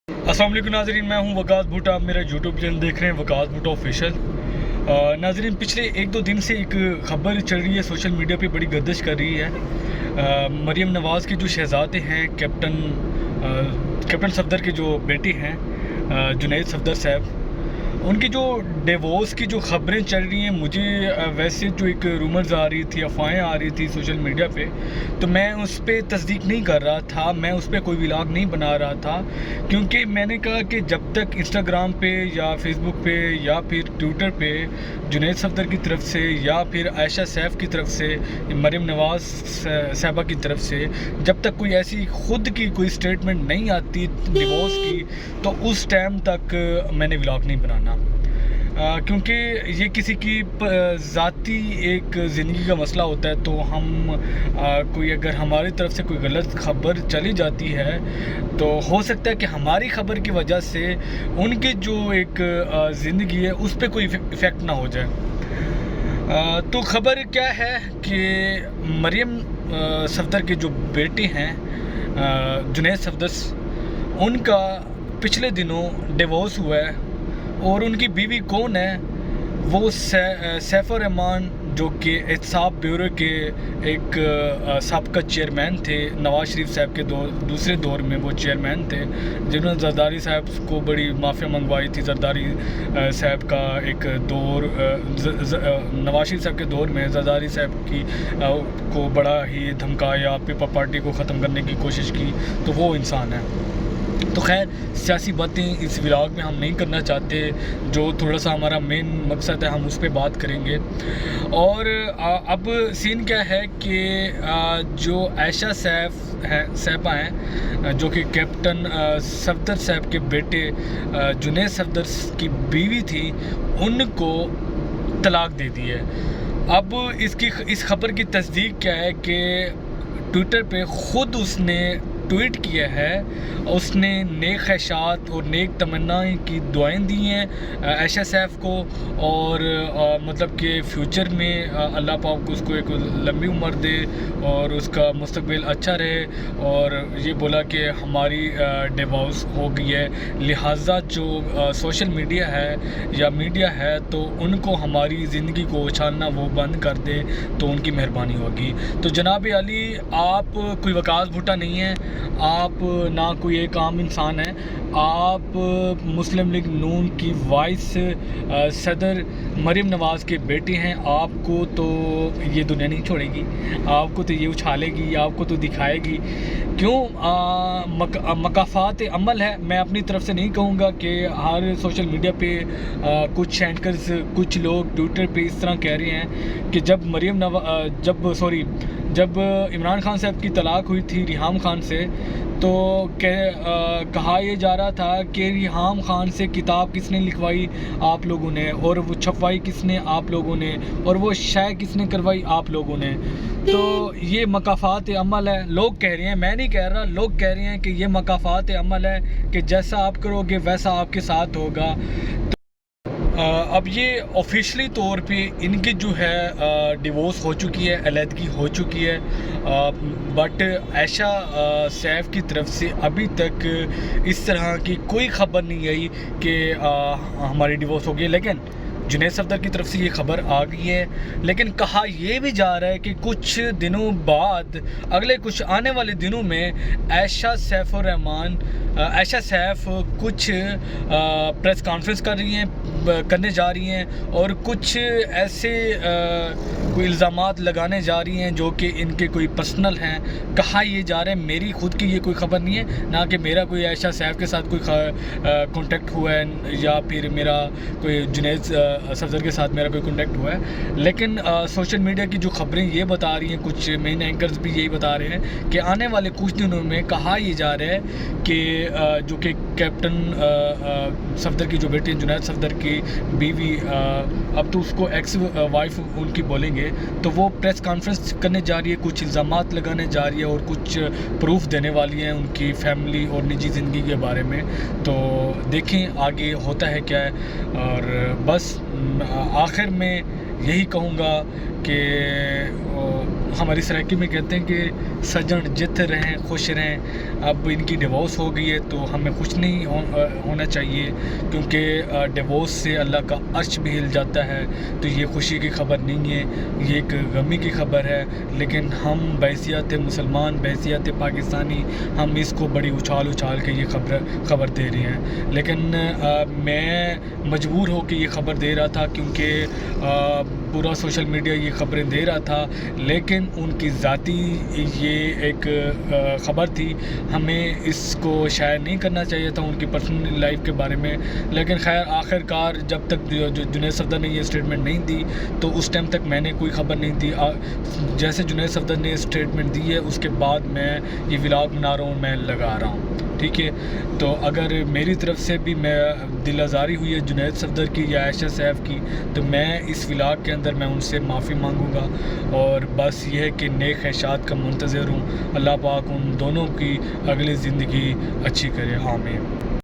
अस्सलाम वालेकुम नाज़रीन, मैं हूं वकास भुट्टा। आप मेरा यूट्यूब चैनल देख रहे हैं वकास भुट्टा ऑफिशियल। नाज़रीन, पिछले एक दो दिन से एक ख़बर चल रही है, सोशल मीडिया पे बड़ी गर्दिश कर रही है। मरीम नवाज़ के जो शहज़ादे हैं, कैप्टन सफदर के जो बेटे हैं जुनैद सफदर साहब, उनकी जो डिवोर्स की जो ख़बरें चल रही हैं, मुझे वैसे जो एक रूमर्स आ रही थी, अफवाहें आ रही थी सोशल मीडिया पे, तो मैं उस पर तस्दीक नहीं कर रहा था, मैं उस पर कोई व्लॉग नहीं बना रहा था, क्योंकि मैंने कहा कि जब तक इंस्टाग्राम पे या फेसबुक पे या फिर ट्विटर पे जुनैद सफदर की तरफ से या फिर आयशा सैफ की तरफ से, मरीम नवाज़ साहबा की तरफ से, जब तक कोई ऐसी ख़ुद की कोई स्टेटमेंट नहीं आती डिवोर्स की, तो उस टाइम तक मैंने व्लॉग नहीं बनाना। क्योंकि ये किसी की ज़ाती एक ज़िंदगी का मसला होता है, तो हम कोई अगर हमारी तरफ से कोई गलत ख़बर चली जाती है, तो हो सकता है कि हमारी ख़बर की वजह से उनकी जो एक ज़िंदगी है उस पर कोई इफ़ेक्ट ना हो जाए। तो ख़बर क्या है कि मरीम सफदर के जो बेटे हैं जुनैद सफदर, उनका पिछले दिनों डिवोर्स हुआ है, और उनकी बीवी कौन है? वो सैफुर रहमान, जो कि एहतसाब ब्यूरो के एक साबका चेयरमैन थे। नवाज शरीफ साहब के दूसरे दौर में वो चेयरमैन थे, जिन्होंने जरदारी साहब को बड़ी माफ़िया मंगवाई थी। जरदारी साहब का एक दौर, नवाज शरीफ साहब के दौर में जरदारी साहब की को बड़ा ही धमकाया, पीपल पार्टी को ख़त्म करने की कोशिश की, तो वो इंसान है। तो खैर, सियासी बातें इस व्लॉग में हम नहीं करना चाहते, जो थोड़ा सा हमारा मेन मकसद है हम उस पर बात करेंगे। और अब सीन क्या है कि जो आयशा साहबा हैं, जो कि कैप्टन सफदर साहब के बेटे जुनैद सफदर की बीवी थी, उनको तलाक दे दी है। अब इस खबर की तस्दीक क्या है कि ट्विटर पे ख़ुद उसने ट्वीट किया है, उसने नेक ख्वाहिशात और नेक तमन्नाएं की दुआएं दी हैं आयशा सैफ को, और मतलब कि फ़्यूचर में अल्लाह पाक उसको एक लंबी उम्र दे और उसका मुस्तकबिल अच्छा रहे। और ये बोला कि हमारी डिवोर्स हो गई है, लिहाजा जो सोशल मीडिया है या मीडिया है, तो उनको हमारी ज़िंदगी को उछालना वो बंद कर दे, तो उनकी मेहरबानी होगी। तो जनाब अली, आप कोई वकास भुट्टा नहीं है, आप ना कोई एक आम इंसान है, आप मुस्लिम लीग नून की वाइस सदर मरीम नवाज़ के बेटे हैं। आपको तो ये दुनिया नहीं छोड़ेगी, आपको तो ये उछालेगी, आपको तो दिखाएगी। क्यों? मकाफात अमल है। मैं अपनी तरफ से नहीं कहूँगा कि हर सोशल मीडिया पे कुछ एंकर्स, कुछ लोग ट्विटर पे इस तरह कह रहे हैं कि जब इमरान खान साहब की तलाक हुई थी रिहाम खान से, तो कहा यह जा रहा था कि रिहाम खान से किताब किसने लिखवाई? आप लोगों ने। और वो छपवाई किसने? आप लोगों ने। और वो शायद किसने करवाई? आप लोगों ने। तो ये मकाफात अमल है, लोग कह रहे हैं, मैं नहीं कह रहा, लोग कह रहे हैं कि ये मकाफात अमल है कि जैसा आप करोगे वैसा आपके साथ होगा। अब ये ऑफिशियली तौर पे इनकी जो है डिवोर्स हो चुकी है, अलहदगी हो चुकी है, बट आयशा सैफ की तरफ से अभी तक इस तरह की कोई ख़बर नहीं आई कि हमारी डिवोर्स हो गई। लेकिन जुनैद सफदर की तरफ से ये खबर आ गई है। लेकिन कहा यह भी जा रहा है कि कुछ दिनों बाद, अगले कुछ आने वाले दिनों में आयशा सैफ कुछ प्रेस कॉन्फ्रेंस करने जा रही हैं, और कुछ ऐसे कोई इल्ज़ामात लगाने जा रही हैं जो कि इनके कोई पर्सनल हैं। कहा ये जा रहा है, मेरी खुद की ये कोई ख़बर नहीं है, ना कि मेरा कोई आयशा सैफ के साथ कोई कॉन्टेक्ट हुआ है, या फिर मेरा कोई जुनैद सफदर के साथ मेरा कोई कॉन्टेक्ट हुआ है। लेकिन सोशल मीडिया की जो खबरें ये बता रही हैं, कुछ मेन एंकर्स भी यही बता रहे हैं कि आने वाले कुछ दिनों में कहा यह जा रहा है कि जो कि कैप्टन सफदर की जो बेटी जुनैद सफदर की बीवी, अब तो उसको एक्स वाइफ उनकी बोलेंगे, तो वो प्रेस कॉन्फ्रेंस करने जा रही है, कुछ इल्ज़ामात लगाने जा रही है और कुछ प्रूफ देने वाली हैं उनकी फैमिली और निजी ज़िंदगी के बारे में। तो देखें आगे होता है क्या है। और बस आखिर में यही कहूँगा कि ہماری سرائکی میں کہتے ہیں کہ سجن جت رہیں خوش رہیں. اب ان کی ڈیورس ہو گئی ہے تو ہمیں خوش نہیں ہونا چاہیے، کیونکہ ڈیورس سے اللہ کا عرش بھی ہل جاتا ہے. تو یہ خوشی کی خبر نہیں ہے، یہ ایک غمی کی خبر ہے. لیکن ہم بحیثیت مسلمان، بحیثیت پاکستانی، ہم اس کو بڑی اچھال کے یہ خبر دے رہے ہیں. لیکن میں مجبور ہو کے یہ خبر دے رہا تھا، کیونکہ پورا سوشل میڈیا یہ خبریں دے رہا تھا. لیکن ان کی ذاتی یہ ایک خبر تھی، ہمیں اس کو شائع نہیں کرنا چاہیے تھا ان کی پرسنل لائف کے بارے میں. لیکن خیر آخر کار جب تک جنید صفدر نے یہ اسٹیٹمنٹ نہیں دی تو اس ٹائم تک میں نے کوئی خبر نہیں دی. جیسے جنید صفدر نے اسٹیٹمنٹ دی ہے اس کے بعد میں یہ ولاگ بنا رہا ہوں، میں لگا رہا ہوں. ٹھیک ہے، تو اگر میری طرف سے بھی میں دل آزاری ہوئی ہے جنید صفدر کی یا عائشہ سیف کی، تو میں اس ولاگ کے اندر میں ان سے معافی مانگوں گا. اور بس یہ ہے کہ نیک خواہشات کا منتظر ہوں. اللہ پاک ان دونوں کی اگلی زندگی اچھی کرے. آمین.